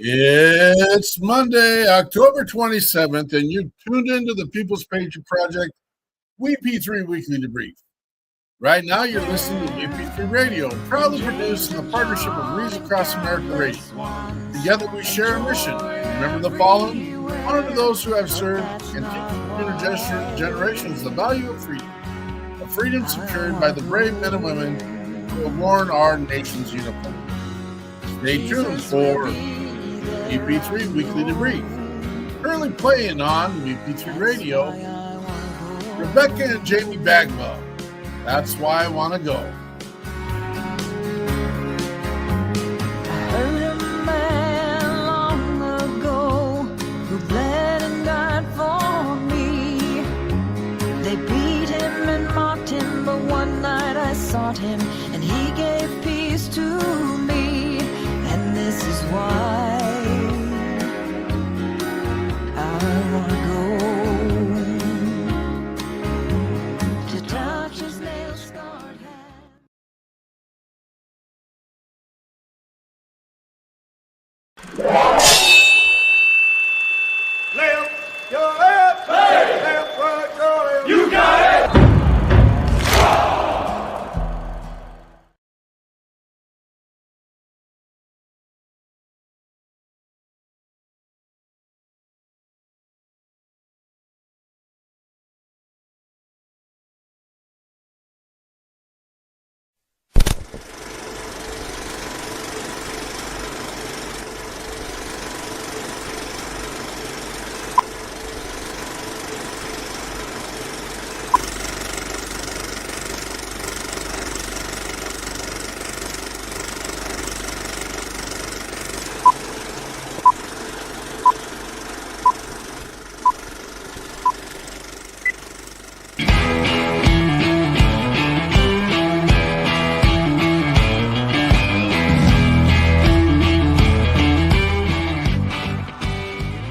It's Monday, October 27th, and you tuned into the People's Patriot Project WeP3 Weekly Debrief. Right now, you're listening to WeP3 Radio, proudly produced in the partnership of Reads Across America Radio. Together, we share a mission. Remember the fallen, honor to those who have served, and teach future generations the value of freedom. A freedom secured by the brave men and women who have worn our nation's uniform. Stay tuned for WeP3 Weekly Debrief. Currently playing on WeP3 Radio, Rebecca and Jamie Bagwell. That's why I want to go. I heard a man long ago who bled and died for me. They beat him and mocked him, but one night I sought him and he gave peace to me. And this is why I want to go. To touch his nail-scarred hand. Left, your left, hey. Left, right, your left. You got it.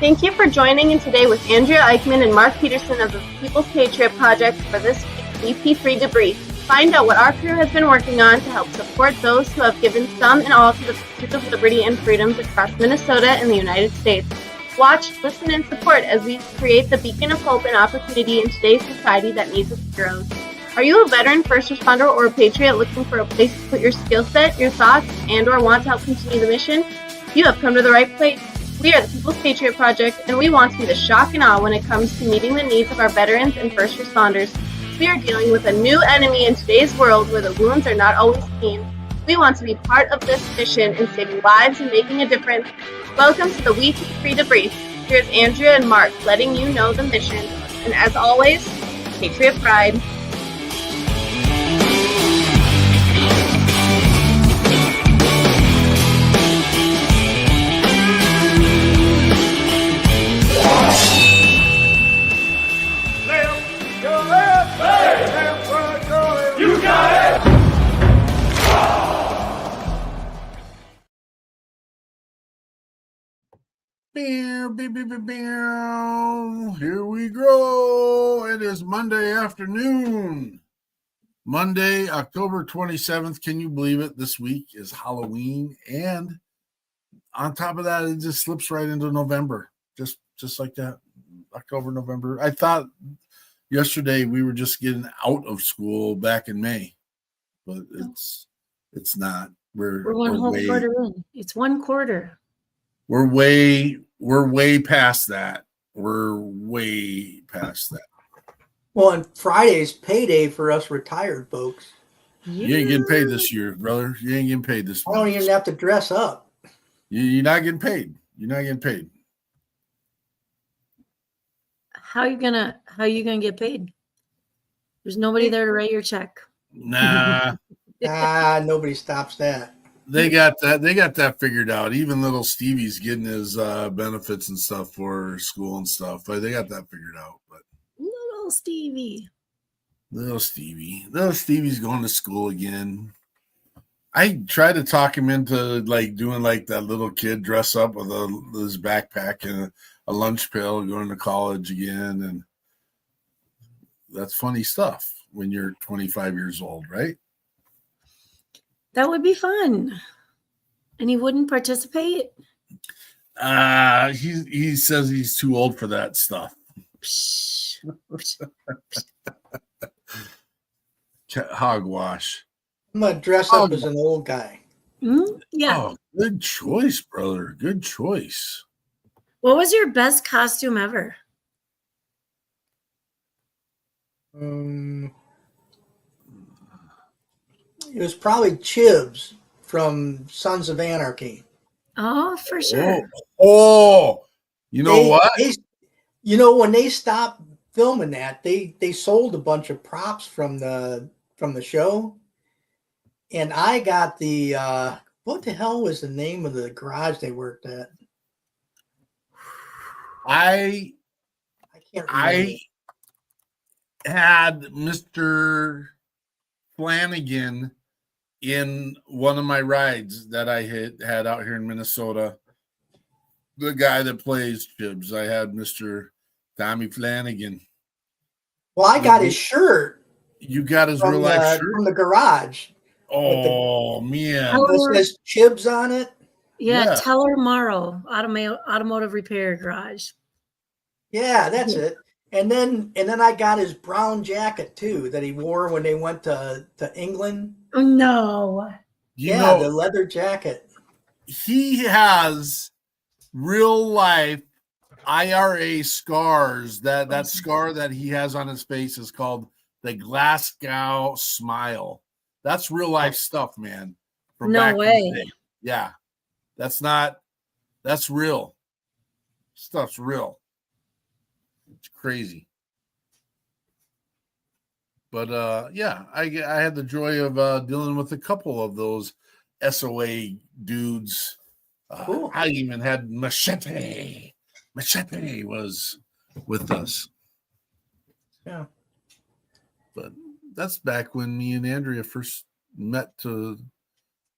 Thank you for joining in today with Andrea Eichmann and Mark Peterson of the People's Patriot Project for this week's WeP3 Debrief. Find out what our crew has been working on to help support those who have given some and all to the pursuit of liberty and freedoms across Minnesota and the United States. Watch, listen, and support as we create the beacon of hope and opportunity in today's society that needs its heroes. Are you a veteran, first responder, or a patriot looking for a place to put your skill set, your thoughts, and or want to help continue the mission? You have come to the right place. We are the People's Patriot Project, and we want to be the shock and awe when it comes to meeting the needs of our veterans and first responders. We are dealing with a new enemy in today's world where the wounds are not always clean. We want to be part of this mission in saving lives and making a difference. Welcome to the WeP3 Debrief. Here's Andrea and Mark letting you know the mission. And as always, Patriot Pride. Left, your left, hey. Left, right, your left. You got it. Here we go. It is Monday afternoon. Monday, October 27th. Can you believe it? This week is Halloween. And on top of that, it just slips right into November. Just like that. October, November. I thought yesterday we were just getting out of school back in May. But it's not. We're one whole quarter in. It's one quarter. We're way past that. We're way past that. Well, and Friday's payday for us retired folks. You ain't getting paid this year, brother. You ain't getting paid this I don't month. even have to dress up. You're not getting paid. You're not getting paid. How you gonna get paid? There's nobody there to write your check. Nah. Nobody stops that. They got that figured out. Even little Stevie's getting his benefits and stuff for school and stuff. But they got that figured out. But Little Stevie. little Stevie's going to school again. I tried to talk him into like doing like that little kid dress up with his backpack and a lunch pail going to college again. And that's funny stuff when you're 25 years old, right? That would be fun. And he wouldn't participate? He says he's too old for that stuff. Hogwash. I'm gonna dress up as an old guy. Yeah. Oh, good choice, brother. Good choice. What was your best costume ever? It was probably Chibs from Sons of Anarchy. Oh, for sure. Oh, you know what? When they stopped filming that, they sold a bunch of props from the show, and I got the what the hell was the name of the garage they worked at? I can't remember. I had Mr. Flanagan in one of my rides that I had out here in Minnesota. The guy that plays Chibs, I had Mr. Tommy Flanagan. Well, I got his shirt. You got his real life shirt from the garage. Oh man, it says Chibs on it. Yeah, Teller Morrow Automotive Repair Garage. Yeah, that's it. And then I got his brown jacket too that he wore when they went to England. Oh no. The leather jacket. He has real life IRA scars. That scar that he has on his face is called the Glasgow smile. That's real life stuff, man. From no back way. in the day. Yeah. That's real. Stuff's real. It's crazy. But I had the joy of dealing with a couple of those SOA dudes. Cool. I even had Machete. Machete was with us. Yeah. But that's back when me and Andrea first met to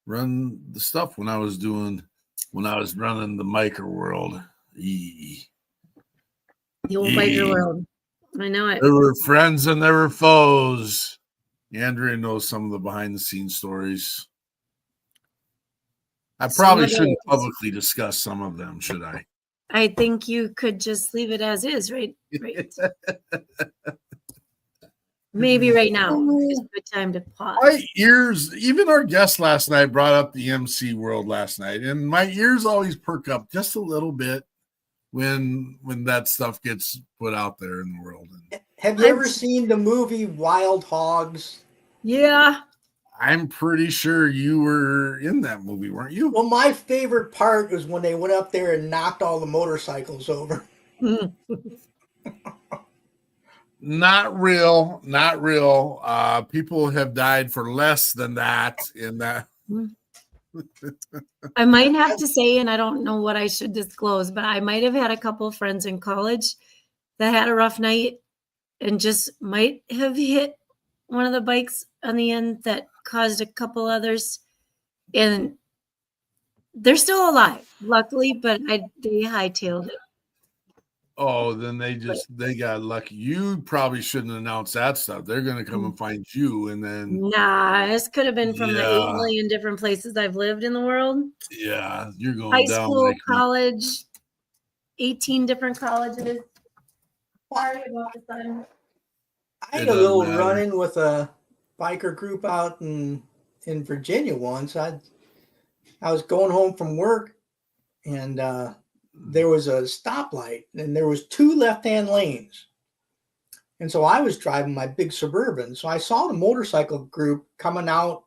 run the stuff when I was running the Micro World. The old Micro World. I know it. There were friends and there were foes. Andrea knows some of the behind the scenes stories. I probably shouldn't publicly discuss some of them, should I? I think you could just leave it as is, right? Maybe right now is a good time to pause. My ears, even our guest last night brought up the MC world last night, and my ears always perk up just a little bit when that stuff gets put out there in the world. Have you ever seen the movie Wild Hogs? Yeah. I'm pretty sure you were in that movie, weren't you? Well, my favorite part was when they went up there and knocked all the motorcycles over. Not real. People have died for less than that in that. I might have to say, and I don't know what I should disclose, but I might have had a couple of friends in college that had a rough night and just might have hit one of the bikes on the end that caused a couple others. And they're still alive, luckily, but they hightailed it. Oh, then they got lucky. You probably shouldn't announce that stuff. They're going to come and find you, and then this could have been from the 8 million different places I've lived in the world. Yeah, you're going high down school, college, 18 different colleges. Sorry about the sun. I had a little run-in with a biker group out in Virginia once. I was going home from work, and there was a stoplight, and there was 2 left-hand lanes. And so I was driving my big Suburban. So I saw the motorcycle group coming out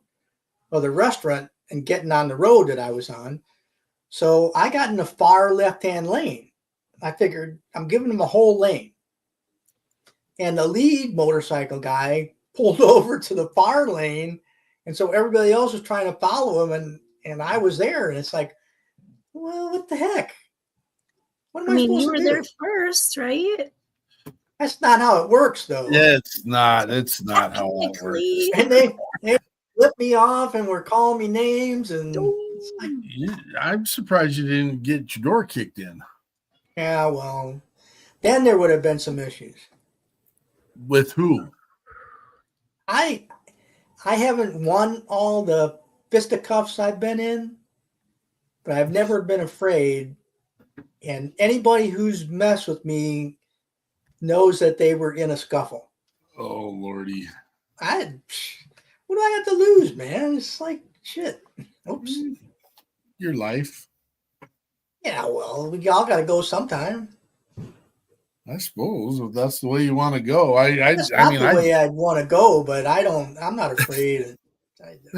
of the restaurant and getting on the road that I was on. So I got in the far left-hand lane. I figured I'm giving them a whole lane. And the lead motorcycle guy pulled over to the far lane. And so everybody else was trying to follow him. And I was there. And it's like, well, what the heck? What am I supposed you to were do? there first, right? That's not how it works, though. Yeah, it's not how it works. And they flipped me off and were calling me names. And it's like, I'm surprised you didn't get your door kicked in. Yeah, well, then there would have been some issues. With who? I haven't won all the fisticuffs I've been in, but I've never been afraid And anybody who's messed with me knows that they were in a scuffle. Oh, Lordy. What do I have to lose, man? It's like shit. Oops. Your life. Yeah, well, we all got to go sometime. I suppose if that's the way you want to go. That's not the way I'd want to go, but I'm not afraid.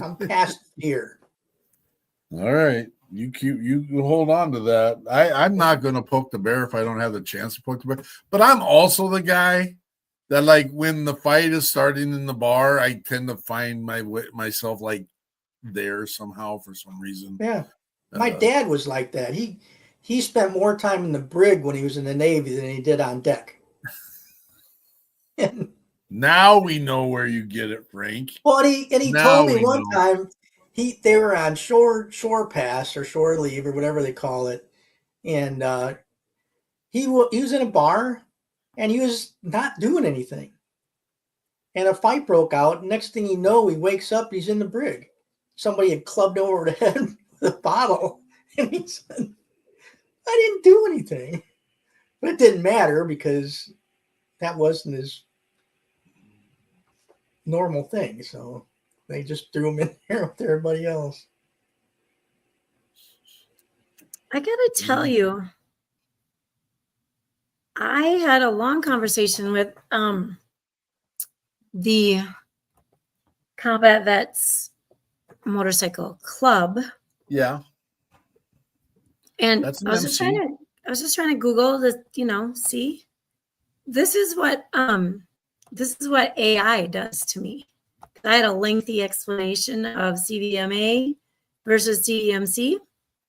I'm past fear. All right. You hold on to that. I'm not going to poke the bear if I don't have the chance to poke the bear. But I'm also the guy that, like, when the fight is starting in the bar, I tend to find myself like there somehow for some reason. Yeah. My dad was like that. He spent more time in the brig when he was in the Navy than he did on deck. Now we know where you get it, Frank. Well, he told me one time they were on shore pass or shore leave or whatever they call it, and he was in a bar and he was not doing anything, and a fight broke out. Next thing you know, he wakes up, he's in the brig. Somebody had clubbed over the head with a bottle, and he said, "I didn't do anything," but it didn't matter because that wasn't his normal thing, so they just threw him in there with everybody else. I gotta tell you, I had a long conversation with the Combat Vets Motorcycle Club. Yeah. And I was just trying to Google this, see. This is what AI does to me. I had a lengthy explanation of CVMA versus CDMC.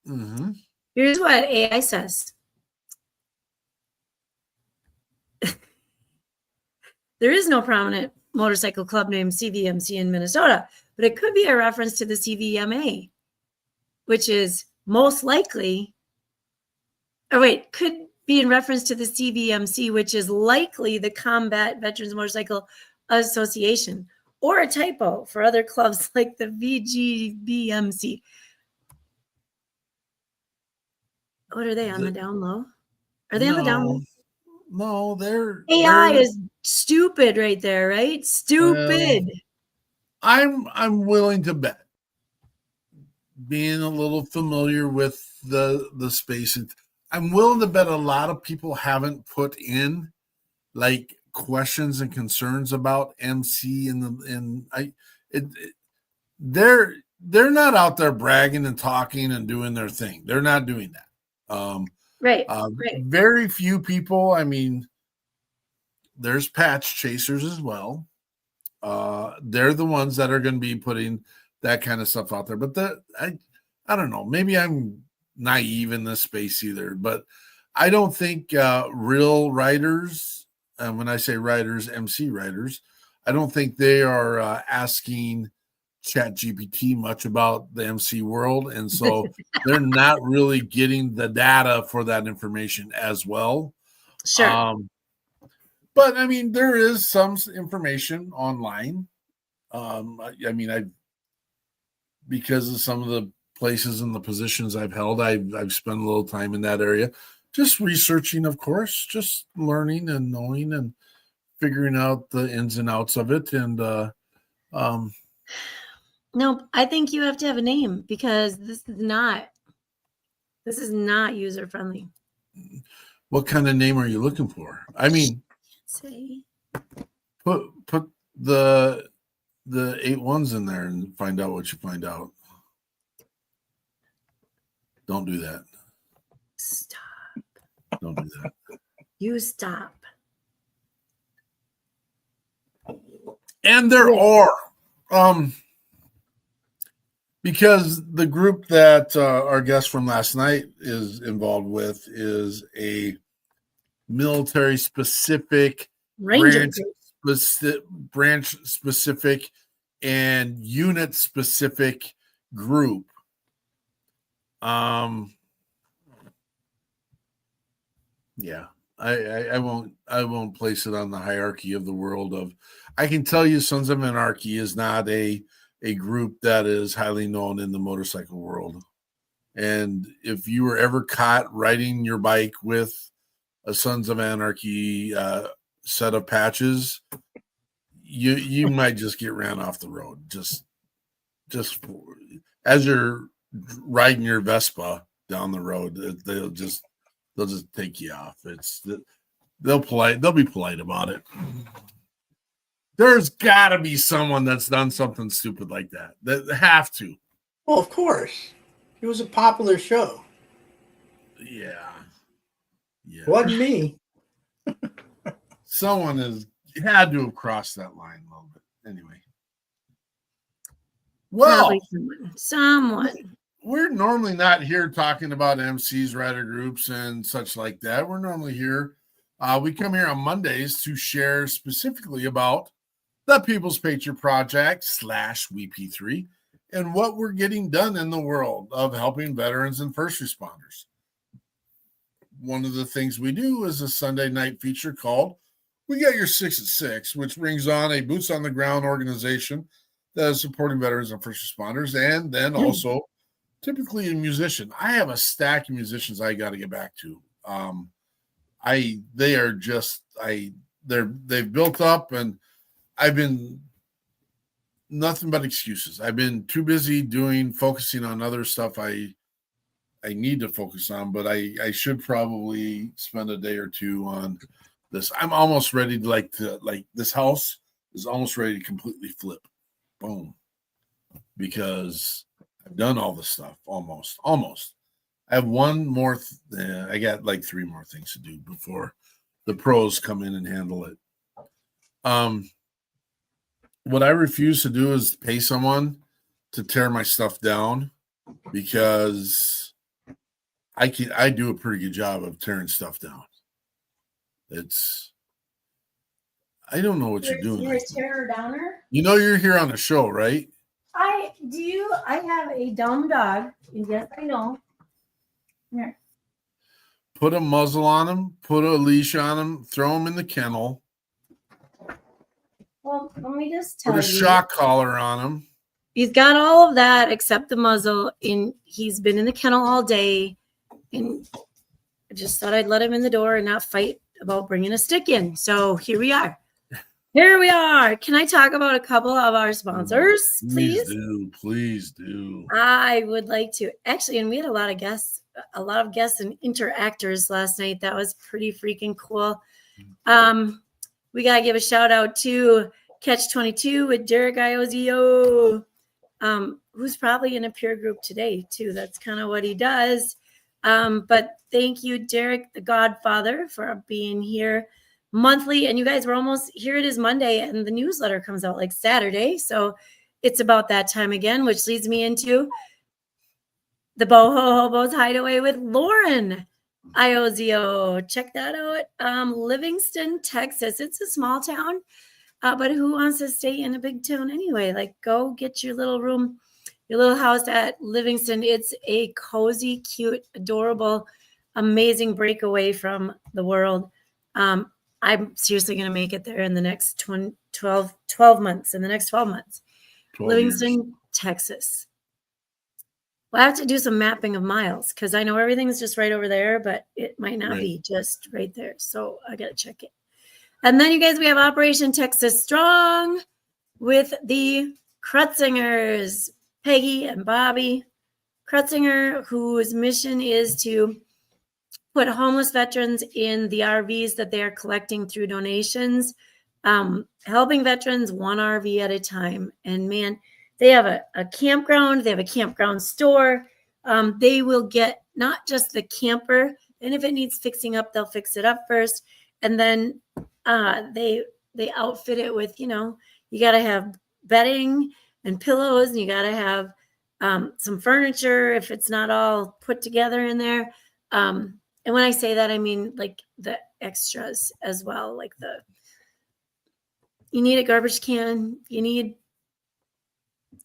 Mm-hmm. Here's what AI says. There is no prominent motorcycle club named CVMC in Minnesota, but it could be a reference to the CVMA, which is most likely, could be in reference to the CVMC, which is likely the Combat Veterans Motorcycle Association, or a typo for other clubs like the VGBMC. What are they on the down low? Are they on the down low? No, they're AI is stupid right there, right? Stupid. I'm willing to bet, being a little familiar with the space, I'm willing to bet a lot of people haven't put in like questions and concerns about MC they're not out there bragging and talking and doing their thing. They're not doing that. Right. Very few people. I mean, there's patch chasers as well. They're the ones that are going to be putting that kind of stuff out there. But I don't know. Maybe I'm naive in this space either. But I don't think real writers, and when I say writers, MC writers, I don't think they are asking ChatGPT much about the MC world, and so they're not really getting the data for that information as well. Sure. But I mean, there is some information online. Because of some of the places and the positions I've held, I've spent a little time in that area, just researching, of course, just learning and knowing and figuring out the ins and outs of it. And no, I think you have to have a name because this is not user friendly. What kind of name are you looking for? I mean, put the 8 ones in there and find out what you find out. Don't do that. Stop. Don't do that. You stop. And there are, because the group that our guest from last night is involved with is a military specific, branch specific, and unit specific group. Yeah, I won't place it on the hierarchy of the world of. I can tell you, Sons of Anarchy is not a group that is highly known in the motorcycle world, And if you were ever caught riding your bike with a Sons of Anarchy set of patches, you might just get ran off the road. Just as you're riding your Vespa down the road, they'll just take you off. They'll be polite about it. There's got to be someone that's done something stupid like that. They have to. Well, of course. It was a popular show. Yeah. Wasn't me. Someone has had to have crossed that line a little bit. Anyway. Well, someone. We're normally not here talking about MCs, writer groups, and such like that. We're normally here. We come here on Mondays to share specifically about the People's Patriot Project / WeP3 and what we're getting done in the world of helping veterans and first responders. One of the things we do is a Sunday night feature called We Got Your 6 at 6, which brings on a boots on the ground organization that is supporting veterans and first responders, and then also typically a musician. I have a stack of musicians I got to get back to. They've built up, and I've been nothing but excuses. I've been too busy focusing on other stuff I need to focus on, but I should probably spend a day or two on this. I'm almost ready to this house is almost ready to completely flip. Boom. Because I've done all this stuff almost. I have one more. I got like 3 more things to do before the pros come in and handle it. What I refuse to do is pay someone to tear my stuff down, because I do a pretty good job of tearing stuff down. I don't know what you're doing. You're a terror downer? You know you're here on the show, right? I have a dumb dog. Yes, I know. Here. Put a muzzle on him, put a leash on him, throw him in the kennel. Well, let me just tell you. Put a shock collar on him. He's got all of that except the muzzle, and he's been in the kennel all day. And I just thought I'd let him in the door and not fight about bringing a stick in. So here we are. Can I talk about a couple of our sponsors, please? Please do. I would like to. Actually, and we had a lot of guests and interactors last night. That was pretty freaking cool. We got to give a shout out to Catch 22 with Derek Iozio, who's probably in a peer group today, too. That's kind of what he does. But thank you, Derek, the Godfather, for being here monthly. And you guys were almost here. It is Monday, and the newsletter comes out like Saturday. So it's about that time again, which leads me into the Boho Hobos Hideaway with Lauren Iozio. Check that out. Livingston, Texas. It's a small town, but who wants to stay in a big town anyway? Like, go get your little room, your little house at Livingston. It's a cozy, cute, adorable, amazing breakaway from the world. I'm seriously going to make it there in the next 12 months. In the next 12 months. 12 Livingston, years. Texas. Well, I have to do some mapping of miles because I know everything's just right over there, but it might not be just right there. So I got to check it. And then, you guys, we have Operation Texas Strong with the Krutzingers, Peggy and Bobby Krutzinger, whose mission is to put homeless veterans in the RVs that they are collecting through donations, helping veterans one RV at a time. And man, they have a campground. They have a campground store. They will get not just the camper, and if it needs fixing up, they'll fix it up first. And then they outfit it with, you got to have bedding and pillows, and you got to have some furniture if it's not all put together in there. And when I say that, I mean like the extras as well. Like you need a garbage can, you need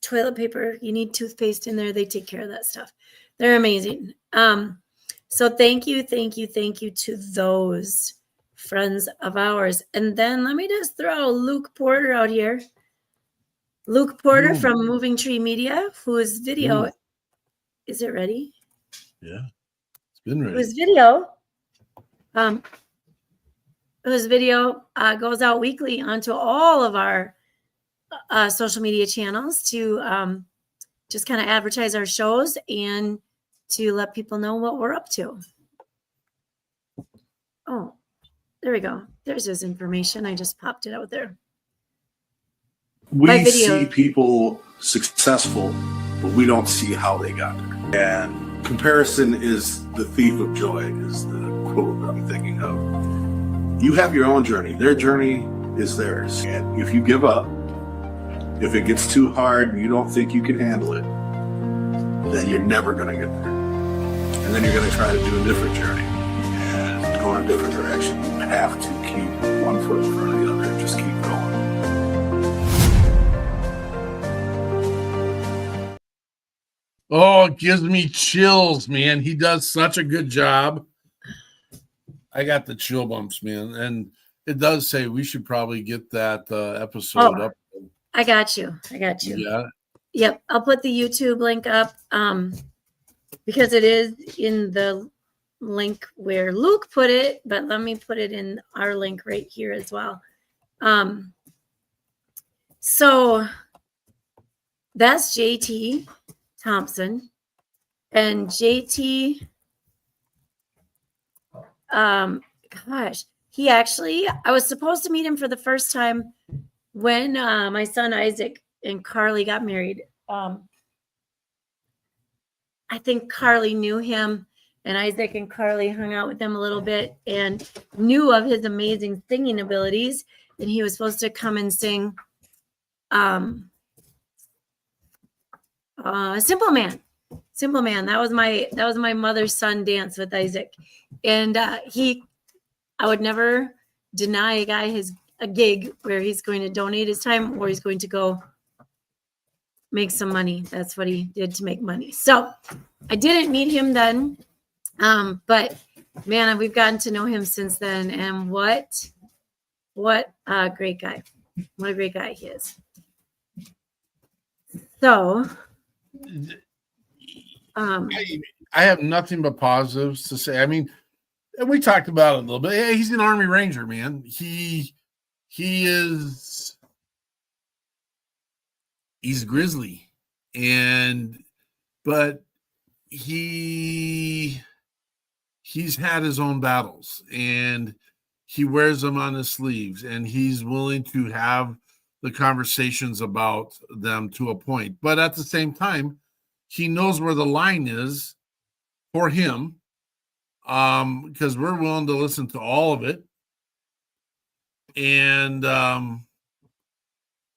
toilet paper, you need toothpaste in there. They take care of that stuff. They're amazing. So thank you to those friends of ours. And then let me just throw Luke Porter out here. Luke Porter from Moving Tree Media, whose video, is it ready? Yeah, it's been ready. It was video. It was video. Goes out weekly onto all of our social media channels to just kind of advertise our shows and to let people know what we're up to. Oh, there we go. There's his information. I just popped it out there. We see people successful, but we don't see how they got there. And comparison is the thief of joy, is the quote I'm thinking of. You have your own journey. Their journey is theirs. And if you give up, if it gets too hard and you don't think you can handle it, then you're never going to get there. And then you're going to try to do a different journey and go in a different direction. You have to keep one foot in front of the other and just keep going. Oh, it gives me chills, man. He does such a good job. I got the chill bumps, man. And it does say we should probably get that episode up. I got you. Yeah. Yep. I'll put the YouTube link up because it is in the link where Luke put it, but let me put it in our link right here as well. So that's JT Thompson, and JT, gosh, he actually, I was supposed to meet him for the first time when my son Isaac and Carly got married. I think Carly knew him, and Isaac and Carly hung out with him a little bit and knew of his amazing singing abilities, and he was supposed to come and sing Simple Man. That was my mother's son dance with Isaac. And I would never deny a guy a gig where he's going to donate his time or he's going to go make some money. That's what he did to make money. So I didn't meet him then. But man, we've gotten to know him since then. And what a great guy. What a great guy he is. So I have nothing but positives to say. I mean, and we talked about it a little bit. Yeah, he's an Army Ranger, man. He's grizzly, but he's had his own battles, and he wears them on his sleeves, and he's willing to have the conversations about them to a point. But at the same time, he knows where the line is for him, because we're willing to listen to all of it. And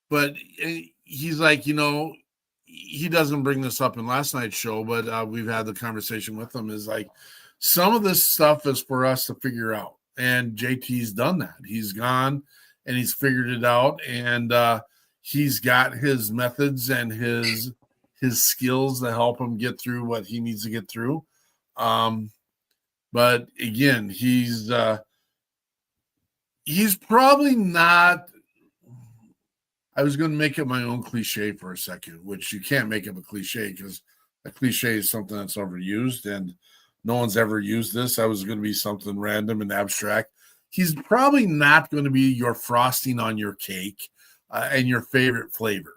but he's like, he doesn't bring this up in last night's show, but we've had the conversation with him, is like, some of this stuff is for us to figure out. And JT's done that. He's gone and he's figured it out, and he's got his methods and his skills to help him get through what he needs to get through. But again, he's probably not. I was going to make it my own cliche for a second, which you can't make it a cliche, because a cliche is something that's overused, and no one's ever used this. I was going to be something random and abstract. He's probably not going to be your frosting on your cake and your favorite flavor,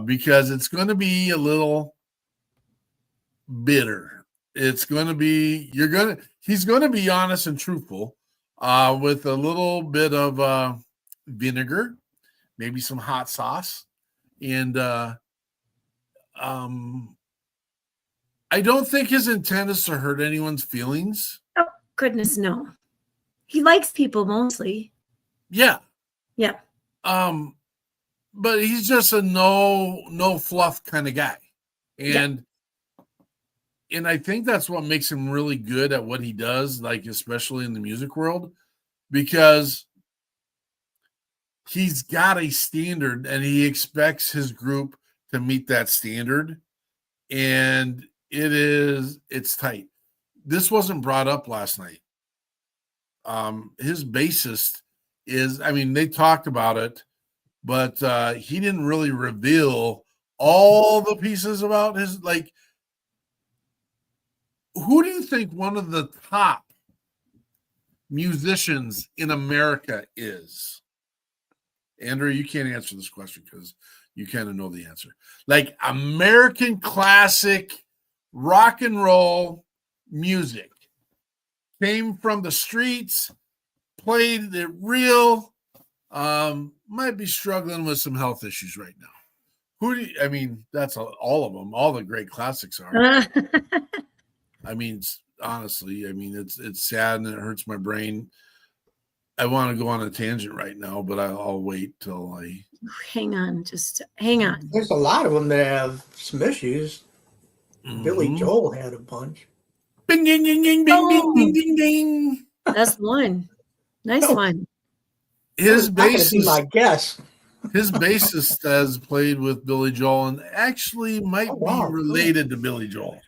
because it's going to be a little bitter. It's going to be, he's going to be honest and truthful with a little bit of vinegar, maybe some hot sauce. And I don't think his intent is to hurt anyone's feelings. oh goodness, no. He likes people mostly. Yeah. Yeah. But he's just a no fluff kind of guy. And I think that's what makes him really good at what he does, like especially in the music world, because he's got a standard and he expects his group to meet that standard. And it's tight. This wasn't brought up last night. His bassist they talked about it, but he didn't really reveal all the pieces about his, like, who do you think one of the top musicians in America is? Andrew, you can't answer this question because you kind of know the answer. Like American classic rock and roll music came from the streets, played it real, might be struggling with some health issues right now. Who do you, I mean, that's all of them. All the great classics are. I mean, honestly, I mean, it's sad and it hurts my brain. I want to go on a tangent right now, but I'll wait till I Hang on, just hang on. There's a lot of them that have some issues. Billy Joel had a bunch. Bing, ding, ding, ding, ding, ding, ding, ding, ding. That's one. Nice one. His Be my bassist, guess. his bassist has played with Billy Joel and actually might wow, be related to Billy Joel.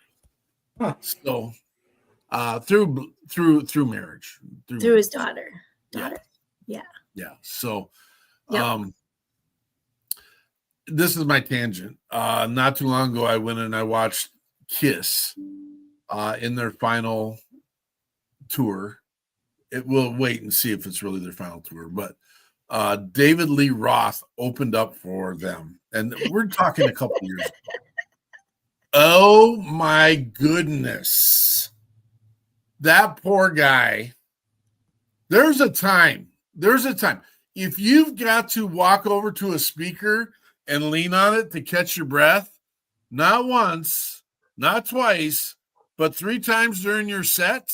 Huh. So, through marriage, Through his daughter. Yeah. So, Yep. this is my tangent. Not too long ago, I went and I watched Kiss in their final tour. We'll wait and see if it's really their final tour, but David Lee Roth opened up for them, and we're talking a couple years ago. Oh my goodness. That poor guy. There's a time. If you've got to walk over to a speaker and lean on it to catch your breath, not once, not twice, but 3 times during your set,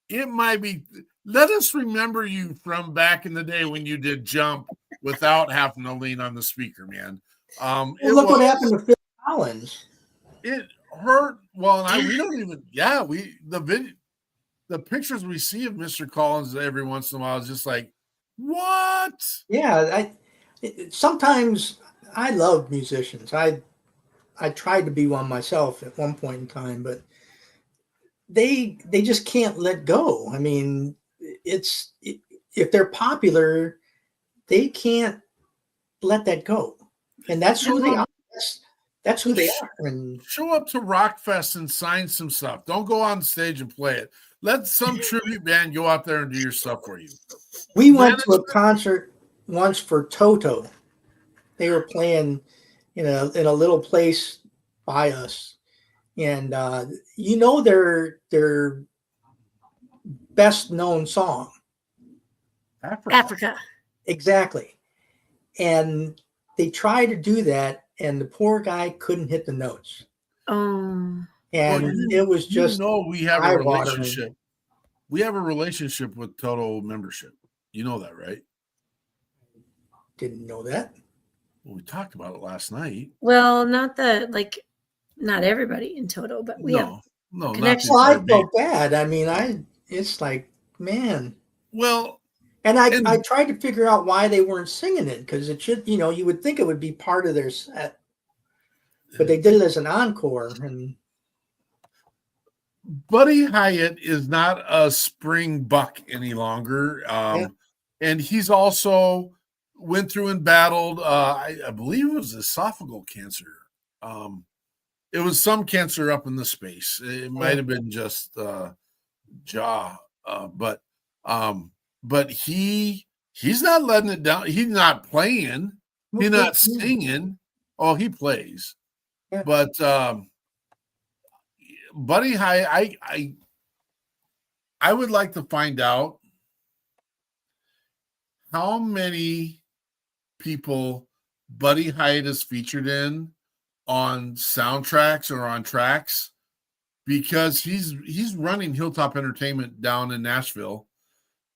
it might be. Let us remember you from back in the day when you did Jump without having to lean on the speaker, man. Look what happened to Phil Collins. It hurt. Well, we don't even. Yeah, the pictures we see of Mr. Collins every once in a while is just like, what? Yeah, sometimes I love musicians. I tried to be one myself at one point in time, but they just can't let go. I mean, if they're popular, they can't let that go, and that's who they are. That's who they are. And show up to Rockfest and sign some stuff. Don't go on stage and play it. Let some tribute band go out there and do your stuff for you. We went to a concert once for Toto. They were playing in a little place by us, and their best known song, Africa. Exactly. And they tried to do that, and the poor guy couldn't hit the notes. Oh. And it was just we have a relationship. We have a relationship with Toto membership. You know that, right? Didn't know that. Well, we talked about it last night. Well, not everybody in Toto, but we have connections. Well, I felt bad. I mean, it's like, man. Well, and I tried to figure out why they weren't singing it, because it should, you would think it would be part of their set, but they did it as an encore. And Buddy Hyatt is not a spring buck any longer. And he's also went through and battled, I believe it was esophageal cancer. It was some cancer up in the space. It might have been just jaw, but he's not letting it down. He's not playing. He's not singing. Oh, he plays. Yeah. But Buddy Hyatt, I would like to find out how many people Buddy Hyatt is featured in on soundtracks or on tracks, because he's running Hilltop Entertainment down in Nashville,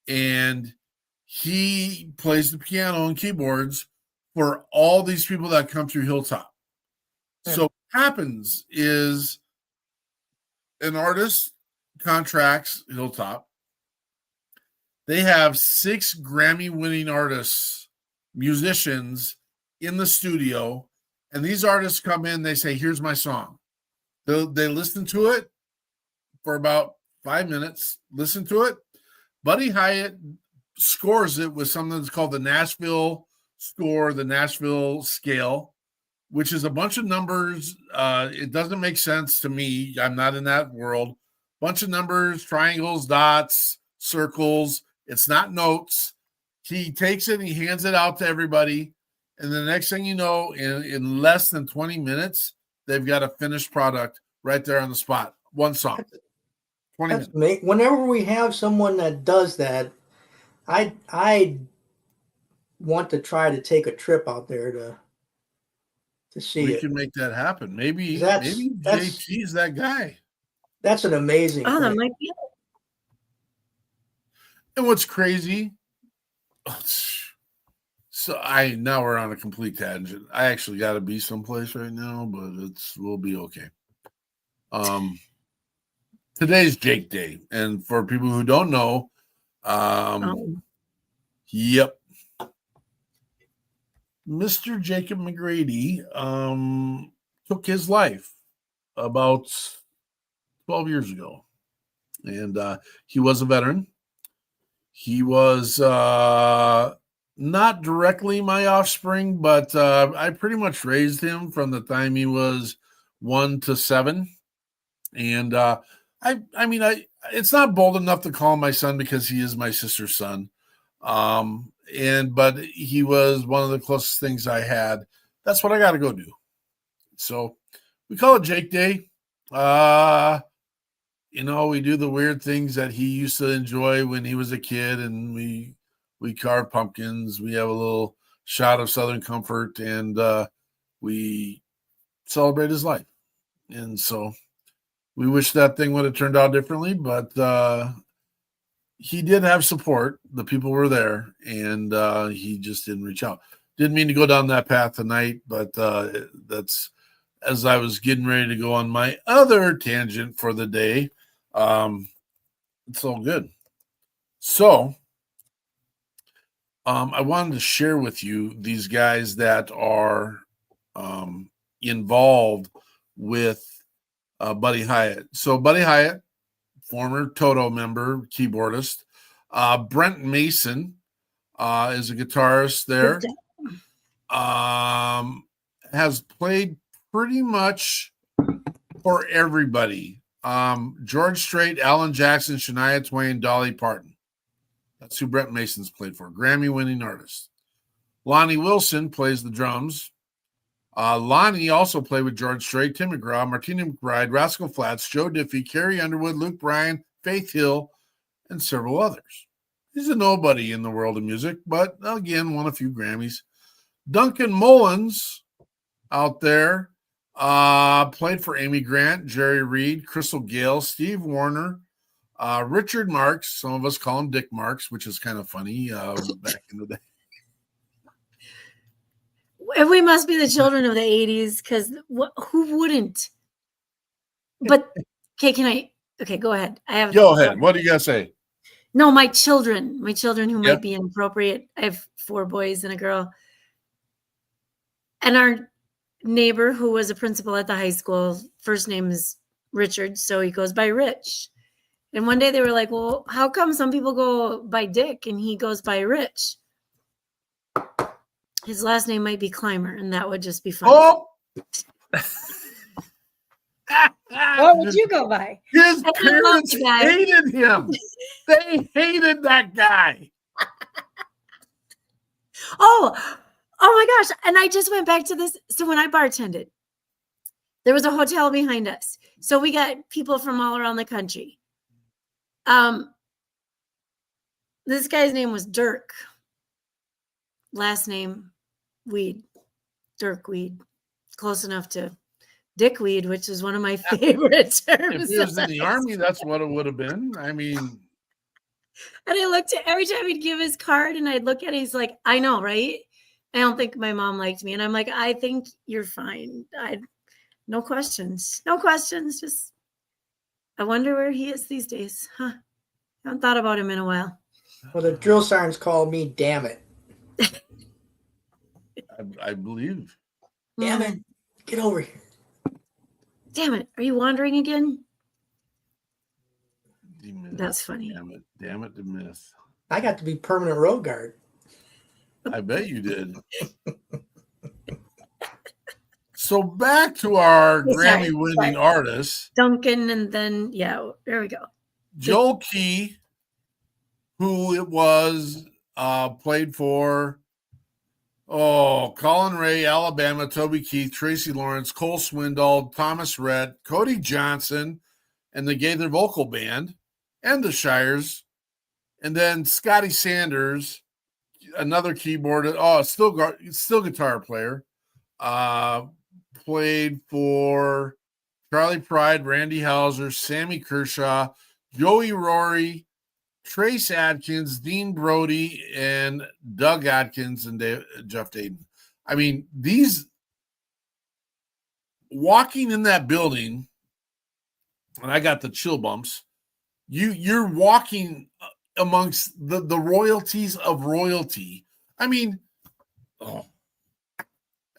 and he plays the piano and keyboards for all these people that come through Hilltop. Yeah. So what happens is an artist contracts Hilltop. They have 6 Grammy-winning artists, musicians in the studio, and these artists come in, they say, here's my song. They listen to it for about 5 minutes, listen to it. Buddy Hyatt scores it with something that's called the Nashville score, the Nashville scale, which is a bunch of numbers. It doesn't make sense to me. I'm not in that world. Bunch of numbers, triangles, dots, circles. It's not notes. He takes it and he hands it out to everybody. And the next thing you know, in less than 20 minutes, they've got a finished product right there on the spot. One song. 20 minutes. Whenever we have someone that does that, I want to try to take a trip out there to see We it. can make that happen. Maybe That's- JT's that guy. That's an amazing Oh, that thing. might be it. And what's crazy? So now we're on a complete tangent. I actually got to be someplace right now, but we'll be okay. Today's Jake Day, and for people who don't know, yep, Mr. Jacob McGrady took his life about 12 years ago, and he was a veteran. He was not directly my offspring, but I pretty much raised him from the time he was 1 to 7. And I mean, it's not bold enough to call him my son because he is my sister's son. But he was one of the closest things I had. That's what I got to go do. So we call it Jake Day. We do the weird things that he used to enjoy when he was a kid, and we carve pumpkins. We have a little shot of Southern Comfort, and we celebrate his life. And so we wish that thing would have turned out differently, but he did have support. The people were there, and he just didn't reach out. Didn't mean to go down that path tonight, but that's as I was getting ready to go on my other tangent for the day. It's all good. So I wanted to share with you these guys that are involved with Buddy Hyatt. So Buddy Hyatt, former Toto member, keyboardist. Brent Mason is a guitarist there. Has played pretty much for everybody. George Strait, Alan Jackson, Shania Twain, Dolly Parton. That's who Brent Mason's played for. Grammy-winning artist. Lonnie Wilson plays the drums. Lonnie also played with George Strait, Tim McGraw, Martina McBride, Rascal Flatts, Joe Diffie, Carrie Underwood, Luke Bryan, Faith Hill, and several others. He's a nobody in the world of music, but again, won a few Grammys. Duncan Mullins out there played for Amy Grant, Jerry Reed, Crystal Gale, Steve Warner, Richard Marx. Some of us call him Dick Marx, which is kind of funny back in the day. We must be the children of the 80s, because who wouldn't? But okay, go ahead. Go ahead. What do you got to say? No, my children who might be inappropriate. I have 4 boys and a girl. And our neighbor, who was a principal at the high school, first name is Richard, so he goes by Rich. And one day they were like, well, how come some people go by Dick and he goes by Rich? His last name might be Clymer, and that would just be fun. Oh! What would you go by? His parents hated him. They hated that guy. Oh my gosh. And I just went back to this. So when I bartended, there was a hotel behind us. So we got people from all around the country. This guy's name was Dirk. Last name, Weed. Dirk Weed. Close enough to Dick Weed, which is one of my favorite terms. If he was in the Army, that's what it would have been. I mean. And I looked at every time he'd give his card and I'd look at it, he's like, I know, right? I don't think my mom liked me. And I'm like, I think you're fine. No questions. No questions. Just, I wonder where he is these days. Huh. I haven't thought about him in a while. Well, the drill sergeants call me Damn It. I believe. Damn it. Get over here. Damn it. Are you wandering again? Myth. That's funny. Damn it, the myth. I got to be permanent road guard. I bet you did. So back to our Yeah, sorry, Grammy-winning artist, Duncan, and then there we go. Joel Key, who it was, played for Colin Ray, Alabama, Toby Keith, Tracy Lawrence, Cole Swindoll, Thomas Rhett, Cody Johnson, and the Gaither Vocal Band, and the Shires, and then Scotty Sanders, another keyboard, still guitar player, played for Charlie Pride, Randy Hauser, Sammy Kershaw, Joey Rory, Trace Adkins, Dean Brody, and Doug Atkins and Jeff Dayton. I mean, these walking in that building, and I got the chill bumps. You're walking amongst the royalties of royalty. I mean,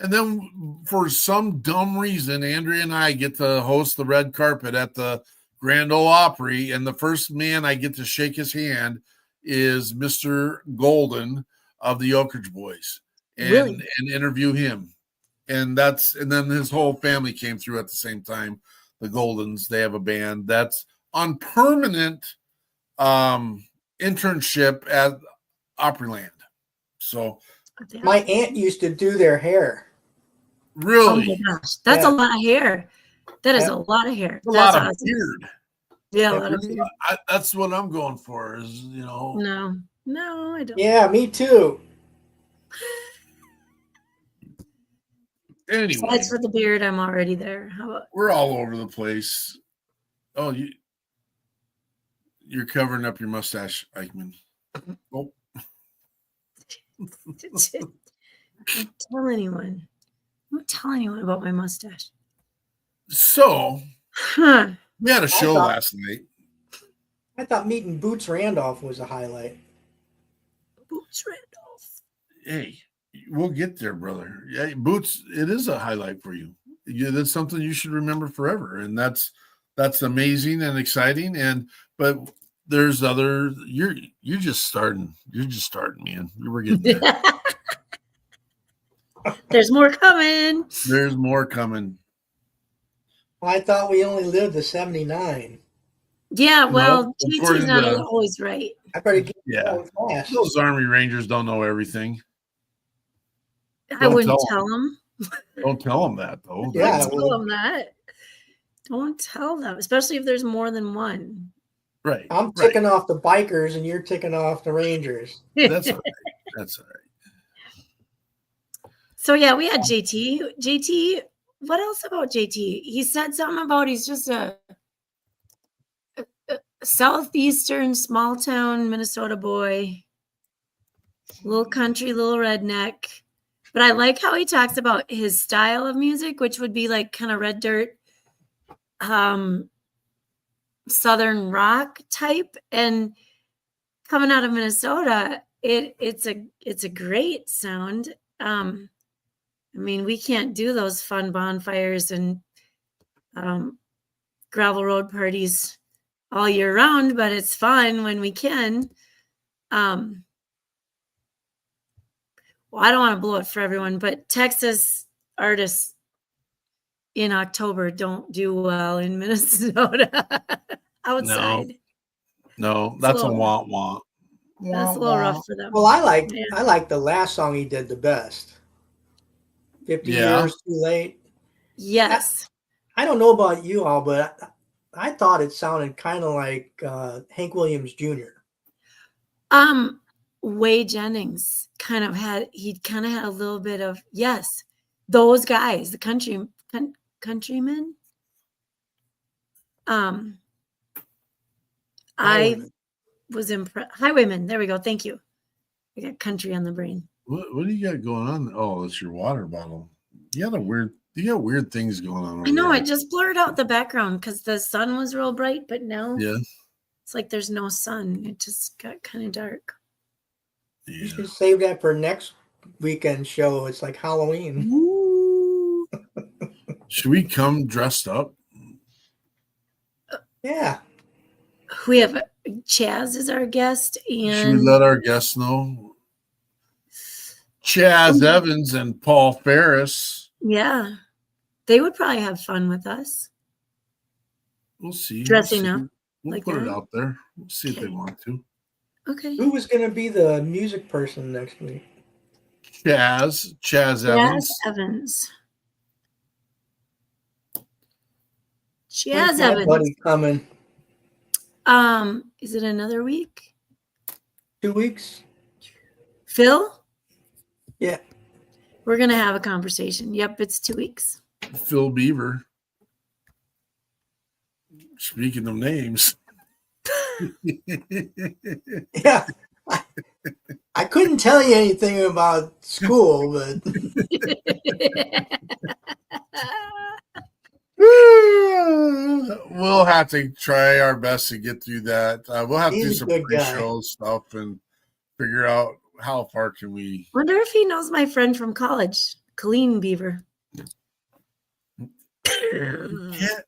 and then for some dumb reason, Andrea and I get to host the red carpet at the Grand Ole Opry, and the first man I get to shake his hand is Mr. Golden of the Oak Ridge Boys, and interview him. And then his whole family came through at the same time. The Goldens, they have a band that's on permanent internship at Opryland. So my aunt used to do their hair. Really? Oh my gosh, that's a lot of hair. That is a lot of hair. A That's lot of awesome. beard. Yeah, a lot of beard. That's what I'm going for. Is No, I don't. Yeah, me too. Anyway, Besides for the beard, I'm already there. How about we're all over the place. Oh, you're covering up your mustache, Eichmann. Oh. Don't tell anyone. Don't tell anyone about my mustache. So, we had a show last night. I thought meeting Boots Randolph was a highlight. Boots Randolph. Hey, we'll get there, brother. Yeah, Boots, it is a highlight for you. That's something you should remember forever, and that's amazing and exciting. But there's other. You're just starting. You're just starting, man. We're getting there. There's more coming. There's more coming. I thought we only lived to 79. Yeah, well, No, JT's not always right. I better get fast. Those Army Rangers don't know everything. I wouldn't tell them. Don't tell them that, though. Yeah, Don't tell them that. Don't tell them, especially if there's more than one. Right. I'm ticking off the bikers, and you're ticking off the Rangers. That's all right. That's all right. So yeah, we had JT. JT, what else about JT? He said something about he's just a southeastern small town Minnesota boy, little country, little redneck. But I like how he talks about his style of music, which would be like kind of red dirt, southern rock type. And coming out of Minnesota, it's a great sound. I mean, we can't do those fun bonfires and gravel road parties all year round, but it's fun when we can. Well, I don't want to blow it for everyone, but Texas artists in October don't do well in Minnesota outside. No, that's a wah-wah. That's a little rough for them. Well, I like the last song he did the best. 50 Years Too Late. Yes. I don't know about you all, but I thought it sounded kind of like Hank Williams Jr. Way Jennings kind of had a little bit of, yes, those guys, the countrymen. I was impressed. Highwaymen. There we go. Thank you. I got country on the brain. What do you got going on? Oh, it's your water bottle. You got weird things going on. I know. I just blurred out the background because the sun was real bright, but now it's like there's no sun. It just got kind of dark. Yeah. You should save that for next weekend show. It's like Halloween. Ooh. Should we come dressed up? Yeah. We have Chaz as our guest, and should we let our guests know? Chaz Evans and Paul Ferris. Yeah. They would probably have fun with us. We'll see. Dressing we'll up see. We'll like put it that. out there. We'll see if they Okay. want to. Okay. Who was going to be the music person next week? Chaz Jazz Evans. Evans. When's Jazz my Evans. buddy coming? Is it another week? 2 weeks? Phil? Yeah. We're gonna have a conversation. Yep, it's 2 weeks. Phil Beaver. Speaking of names. Yeah. I couldn't tell you anything about school, but We'll have to try our best to get through that. We'll have to do He's a some good guy. pre-show stuff and figure out how far can we. Wonder if he knows my friend from college, Colleen Beaver. Can't-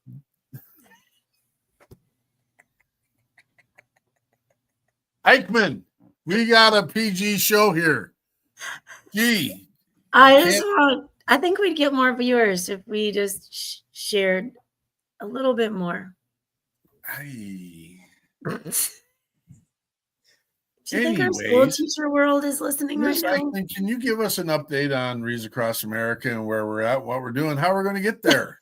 Eichmann, we got a PG show here. Gee, I think we'd get more viewers if we just shared a little bit more. hey. Do you think our school Anyways, teacher world is listening right Miss now? Eichmann, can you give us an update on Reads Across America and where we're at, what we're doing, how we're going to get there?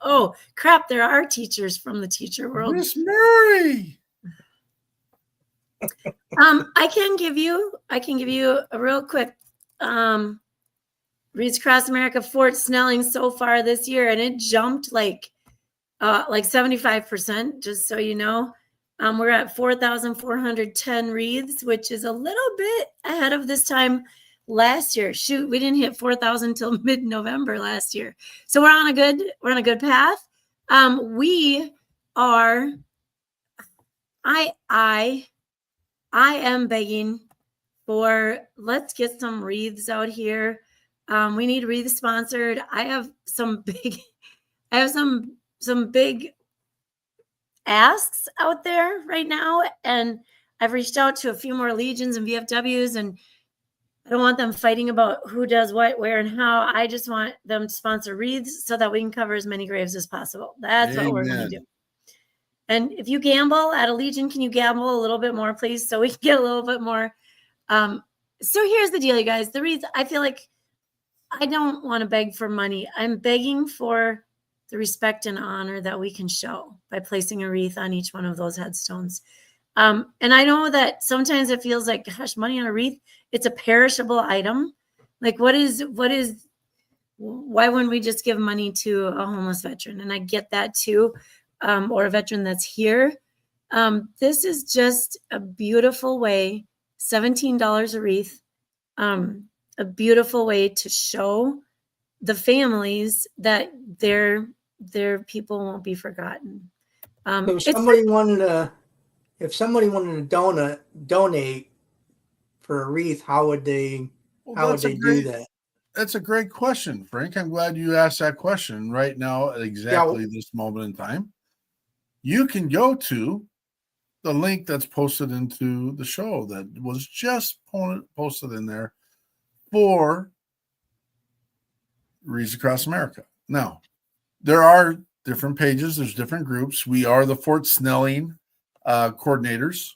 Oh crap, there are teachers from the teacher world. Miss Murray. I can give you a real quick Reads Across America Fort Snelling so far this year, and it jumped like 75%, just so you know. We're at 4,410 wreaths, which is a little bit ahead of this time last year. Shoot, we didn't hit 4,000 till mid-November last year. So we're on a good path. We are I am begging for, let's get some wreaths out here. We need wreaths sponsored. I have some big asks out there right now, and I've reached out to a few more legions and VFWs, and I don't want them fighting about who does what, where, and how. I just want them to sponsor wreaths so that we can cover as many graves as possible. That's what we're going to do. And if you gamble at a legion, can you gamble a little bit more, please, so we can get a little bit more? So here's the deal, you guys. The wreaths, I feel like I don't want to beg for money. I'm begging for the respect and honor that we can show by placing a wreath on each one of those headstones. And I know that sometimes it feels like, gosh, money on a wreath, it's a perishable item. Like why wouldn't we just give money to a homeless veteran? And I get that too, or a veteran that's here. This is just a beautiful way, $17 a wreath, a beautiful way to show the families that their people won't be forgotten. so if somebody wanted to donate for a wreath, how would they do that? That's a great question, Frank. I'm glad you asked that question right now at exactly this moment in time. You can go to the link that's posted into the show that was just posted in there for Reads Across America. Now, there are different pages. There's different groups. We are the Fort Snelling coordinators.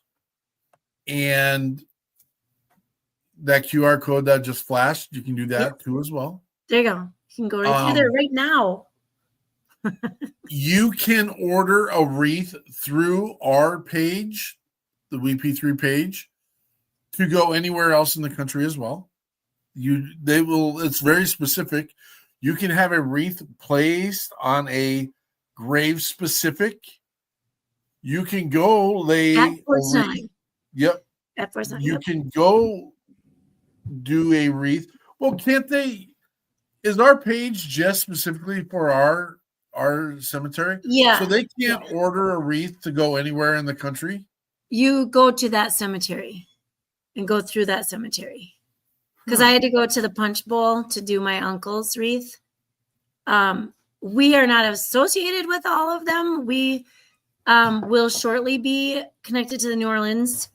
And that QR code that just flashed, you can do that too as well. There you go. You can go right through there right now. You can order a wreath through our page, the WeP3 page, to go anywhere else in the country as well. It's very specific. You can have a wreath placed on a grave specific. You can go lay At Fort Snelling. Yep. At Fort Snelling. You can go do a wreath. Well, can't they? Is our page just specifically for our cemetery? Yeah. So they can't order a wreath to go anywhere in the country? You go to that cemetery and go through that cemetery. Because I had to go to the Punch Bowl to do my uncle's wreath. We are not associated with all of them. We will shortly be connected to the New Orleans.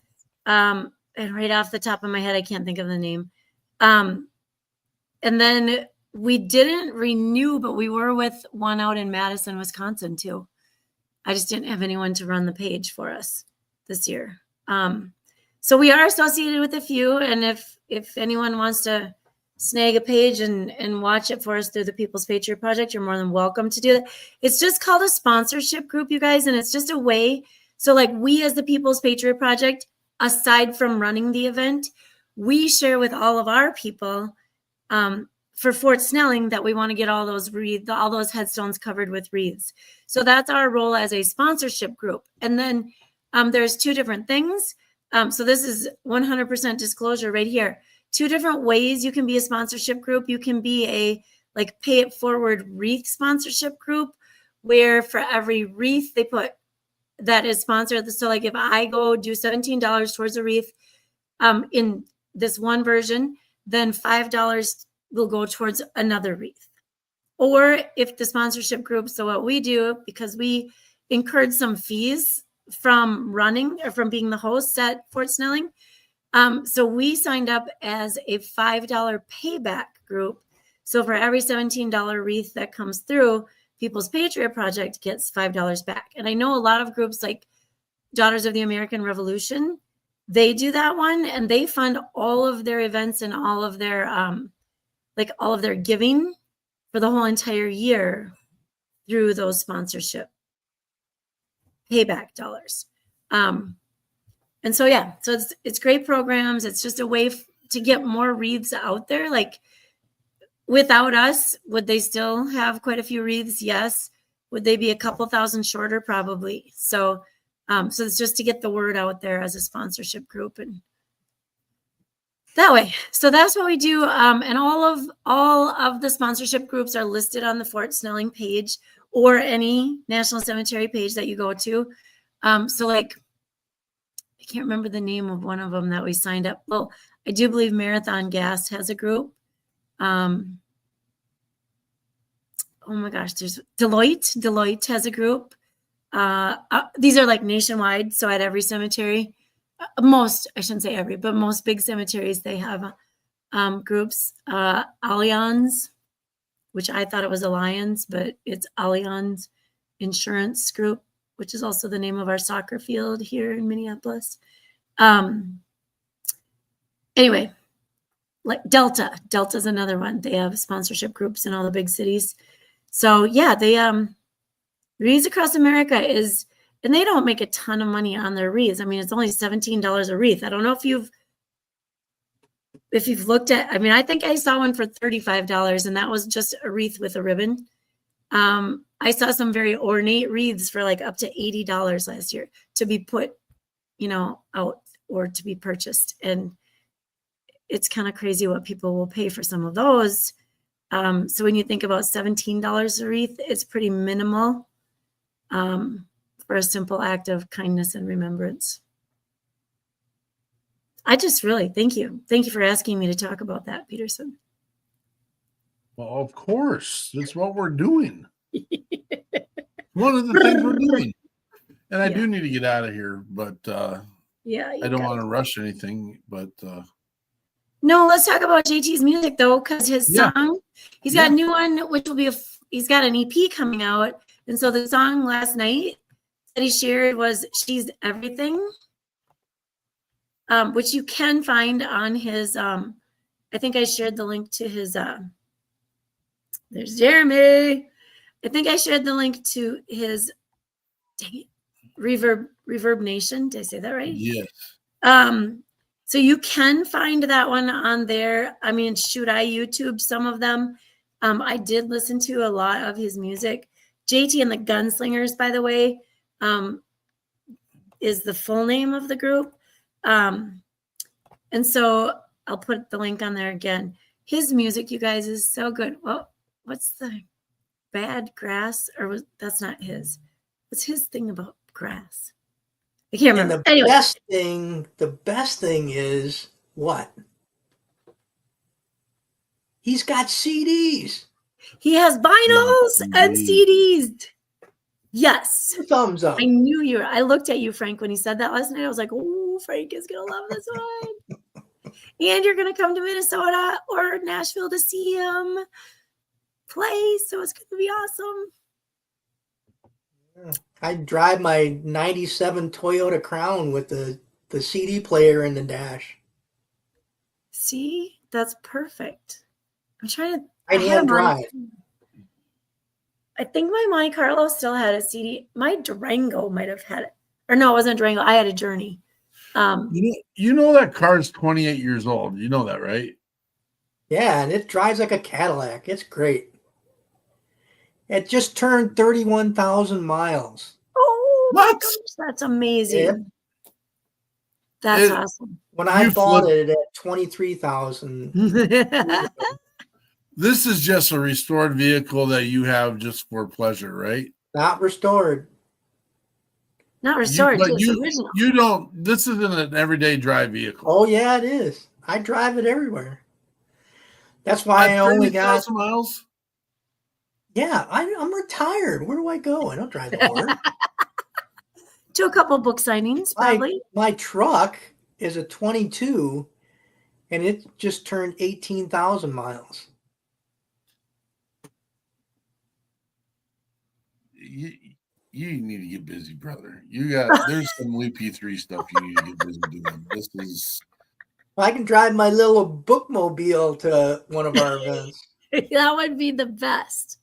And right off the top of my head, I can't think of the name. And then we didn't renew, but we were with one out in Madison, Wisconsin too. I just didn't have anyone to run the page for us this year. So we are associated with a few, and if anyone wants to snag a page and watch it for us through the People's Patriot Project, you're more than welcome to do that. It's just called a sponsorship group, you guys, and it's just a way. So like we as the People's Patriot Project, aside from running the event, we share with all of our people for Fort Snelling that we want to get all those all those headstones covered with wreaths. So that's our role as a sponsorship group. And then there's two different things. So this is 100% disclosure right here. Two different ways you can be a sponsorship group. You can be a like pay it forward wreath sponsorship group, where for every wreath they put that is sponsored. So like if I go do $17 towards a wreath in this one version, then $5 will go towards another wreath. Or if the sponsorship group, so what we do, because we incurred some fees from running or from being the host at Fort Snelling, so we signed up as a $5 payback group. So for every $17 wreath that comes through, People's Patriot Project gets $5 back. And I know a lot of groups like Daughters of the American Revolution, they do that one, and they fund all of their events and all of their all of their giving for the whole entire year through those sponsorship payback dollars. And so, yeah, so it's great programs. It's just a way to get more wreaths out there. Like without us, would they still have quite a few wreaths? Yes. Would they be a couple thousand shorter? Probably. So, so it's just to get the word out there as a sponsorship group and that way. So that's what we do. And all of the sponsorship groups are listed on the Fort Snelling page or any National Cemetery page that you go to. So like, I can't remember the name of one of them that we signed up. Well, I do believe Marathon Gas has a group. Oh my gosh, there's Deloitte. Deloitte has a group. These are like nationwide. So at every cemetery, most, I shouldn't say every, but most big cemeteries, they have groups. Allianz, which I thought it was Alliance, but it's Allianz Insurance Group, which is also the name of our soccer field here in Minneapolis. Anyway, like Delta's another one. They have sponsorship groups in all the big cities. So yeah, they Wreaths Across America is, and they don't make a ton of money on their wreaths. I mean, it's only $17 a wreath. I don't know if you've looked at, I mean, I think I saw one for $35 and that was just a wreath with a ribbon. I saw some very ornate wreaths for like up to $80 last year to be put, out or to be purchased. And it's kind of crazy what people will pay for some of those. So when you think about $17 a wreath, it's pretty minimal for a simple act of kindness and remembrance. I just really thank you. Thank you for asking me to talk about that, Peterson. Well, of course, that's what we're doing. One of the things we're doing. And I do need to get out of here, but I don't want to rush anything. But no, let's talk about JT's music though, because his song, he's got a new one, which will be he's got an EP coming out, and so the song last night that he shared was "She's Everything," which you can find on his. I think I shared the link to his. There's Jeremy. I think I shared the link to his. Dang it, Reverb Nation. Did I say that right? Yes. So you can find that one on there. I mean, shoot, I YouTubed some of them. I did listen to a lot of his music. JT and the Gunslingers, by the way, is the full name of the group. And so I'll put the link on there again. His music, you guys, is so good. Well, what's the Bad Grass? That's not his. What's his thing about grass? I can't remember. And the best thing is what? He's got CDs. He has vinyls and CDs. Yes. Thumbs up. I knew you. I looked at you, Frank, when he said that last night. I was like, oh, Frank is going to love this one. And you're going to come to Minnesota or Nashville to see him. play. So it's going to be awesome. I drive my 97 Toyota Crown with the CD player in the dash. See, that's perfect. I'm trying to. I had a hand drive. I think my Monte Carlo still had a CD. My Durango might have had it. Or no, it wasn't Durango. I had a Journey. You know that car's 28 years old. You know that, right? Yeah, and it drives like a Cadillac. It's great. It just turned 31,000 miles. Oh my What? gosh, that's amazing. Yep. That's awesome. When I You bought flip- it at 23,000. This is just a restored vehicle that you have just for pleasure, right? Not restored. Not restored, but it's original. you don't. This isn't an everyday drive vehicle. Oh yeah, it is. I drive it everywhere. That's why At I only got 30,000 miles. Yeah, I'm retired. Where do I go? I don't drive to work. To a couple book signings, probably. My truck is a 22, and it just turned 18,000 miles. You need to get busy, brother. There's some WeP3 stuff you need to get busy doing. This is. I can drive my little bookmobile to one of our events. That would be the best.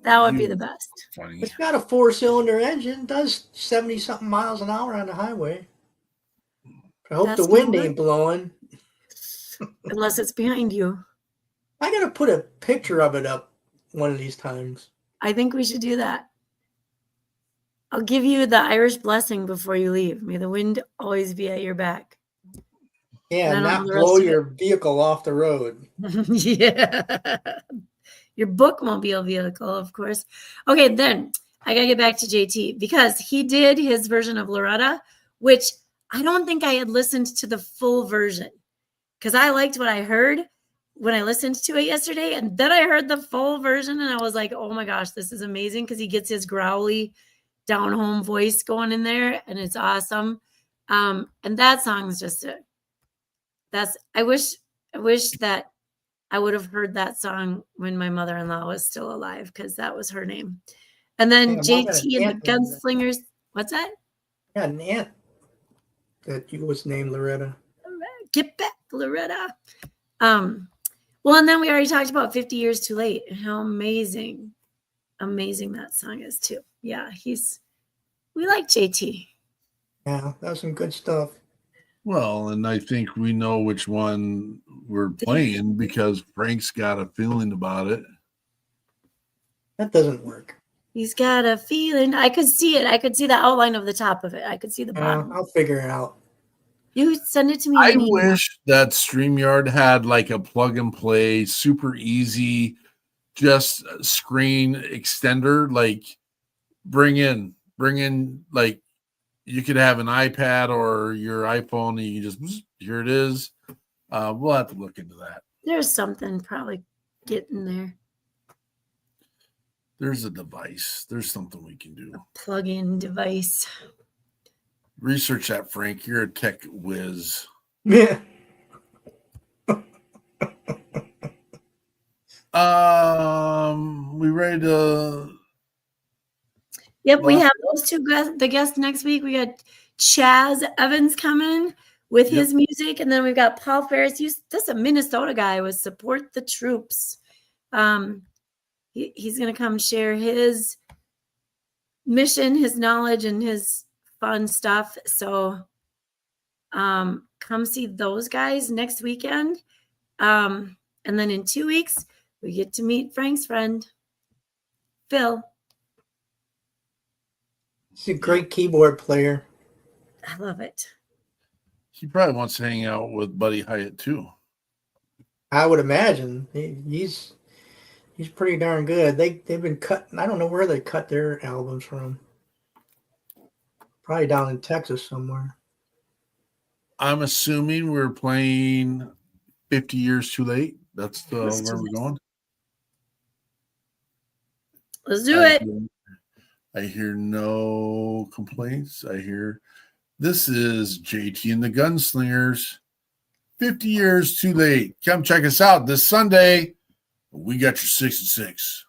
That would be the best. Funny. It's got a 4-cylinder engine, does 70-something miles an hour on the highway. I hope the wind ain't blowing. Unless it's behind you. I got to put a picture of it up one of these times. I think we should do that. I'll give you the Irish blessing before you leave. May the wind always be at your back. Yeah, not blow your vehicle off the road. Yeah. Your bookmobile vehicle, of course. Okay, then I got to get back to JT because he did his version of Loretta, which I don't think I had listened to the full version because I liked what I heard when I listened to it yesterday. And then I heard the full version and I was like, oh my gosh, this is amazing because he gets his growly down home voice going in there and it's awesome. And that song's just I wish that I would have heard that song when my mother-in-law was still alive because that was her name. And then JT and the Gunslingers. What's that? Yeah, an aunt that was named Loretta. Get back, Loretta. Well, and then we already talked about 50 Years Too Late and how amazing that song is too. Yeah, we like JT. Yeah, that was some good stuff. Well, and I think we know which one we're playing because Frank's got a feeling about it. That doesn't work. He's got a feeling. I could see it. I could see the outline of the top of it. I could see the bottom. I'll figure it out. You send it to me. I wish that StreamYard had like a plug and play, super easy, just screen extender. Like bring in like you could have an iPad or your iPhone and you just here it is. We'll have to look into that. There's something probably getting there. There's a device. There's something we can do. A plug-in device. Research that, Frank. You're a tech whiz. Yeah. We ready to? Yep, we have those two the guests next week. We got Chaz Evans coming with his music, and then we've got Paul Ferris. That's a Minnesota guy with Support the Troops. He's going to come share his mission, his knowledge, and his fun stuff. So come see those guys next weekend. And then in 2 weeks, we get to meet Frank's friend, Phil. He's a great keyboard player. I love it. He probably wants to hang out with Buddy Hyatt too. I would imagine he's pretty darn good. They've been cutting. I don't know where they cut their albums from. Probably down in Texas somewhere. I'm assuming we're playing 50 Years Too Late. That's where we're going. Let's do it. I hear no complaints. I hear this is JT and the Gunslingers. 50 Years Too Late. Come check us out this Sunday. We got your 6 and 6.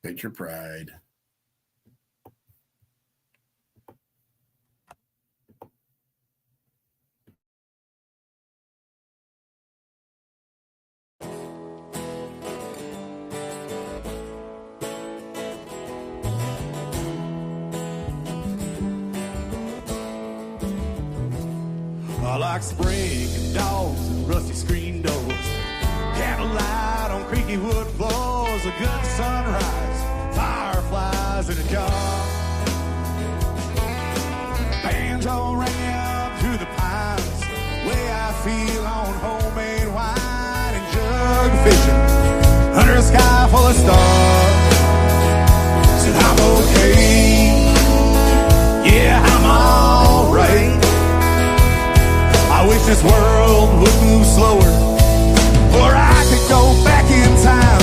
Take your pride. I like spring and dogs and rusty screen doors, candlelight on creaky wood floors, a good sunrise, fireflies in a jar, banjo ringing through the pines, way I feel on homemade wine and jug fishing under a sky full of stars. Said I'm okay, yeah, I'm alright. I wish this world would move slower, or I could go back in time.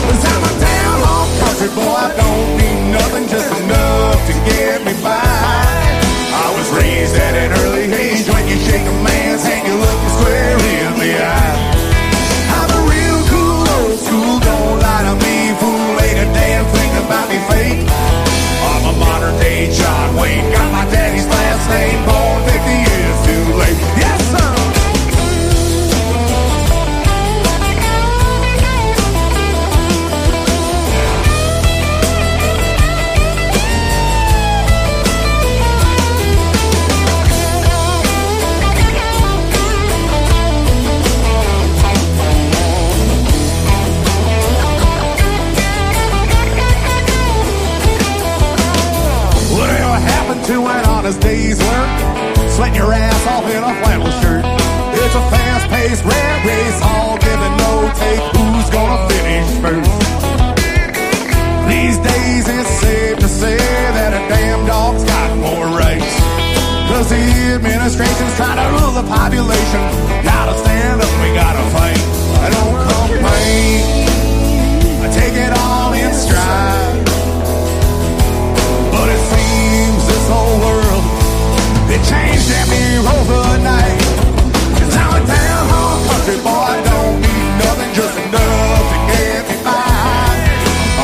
'Cause I'm a down home country boy, I don't need nothing, just enough to get me by. I was raised at an early age, when you shake a man's hand, you look him square in the eye. I'm a real cool old school, don't lie to me, fool, ain't a damn thing about me fake. I'm a modern day John Wayne, got my daddy's last name, born 50 years too late. Yes, sir. Whatever happened to an honest day's work? Sweating your ass off in a flannel shirt. It's a fast-paced rat race, all give and no take. Who's gonna finish first? These days it's safe to say that a damn dog's got more rights. 'Cause the administration's trying to rule the population. Gotta stand up, we gotta fight. I don't complain, I take it all in stride. But it seems this whole world, it changed damn near overnight. 'Cause I'm a down home country boy, I don't need nothing, just enough to get me by.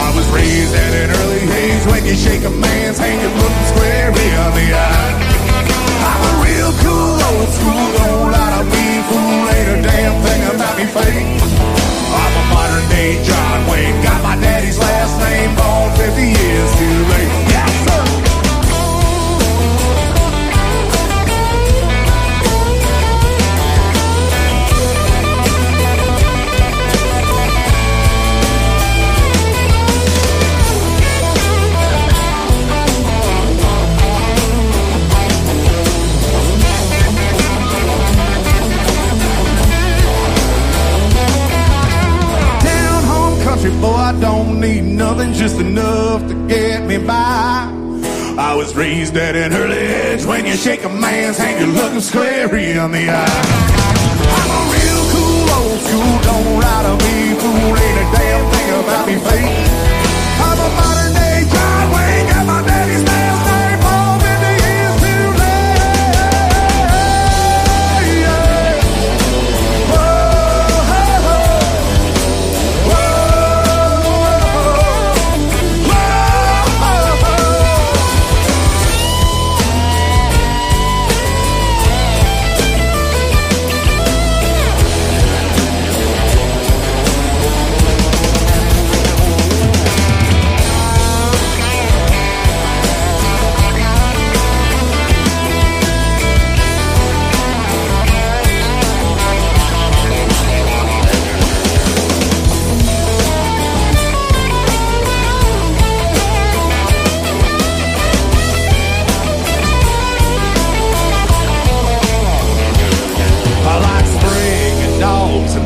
I was raised at an early age, when you shake a man's hand, you look him square in the eye. I'm a real cool old school, don't lie to me, fool, ain't a damn thing about me fake. I'm a modern day John Wayne, got my daddy's last name, born 50 years too late. Yes, sir. Boy, I don't need nothing, just enough to get me by. I was raised at an early age, when you shake a man's hand, you look him square in the eye. I'm a real cool old school, don't lie to me, fool, ain't a damn thing about me fake. I'm a modern day John Wayne, got my daddy's last name, born 50 years too late. Yeah. Whoa, oh, oh.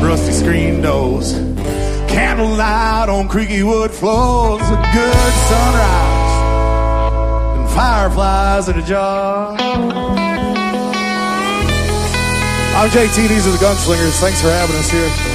Rusty screen doors, candlelight on creaky wood floors, a good sunrise, and fireflies in a jar. I'm JT, these are the Gunslingers. Thanks for having us here.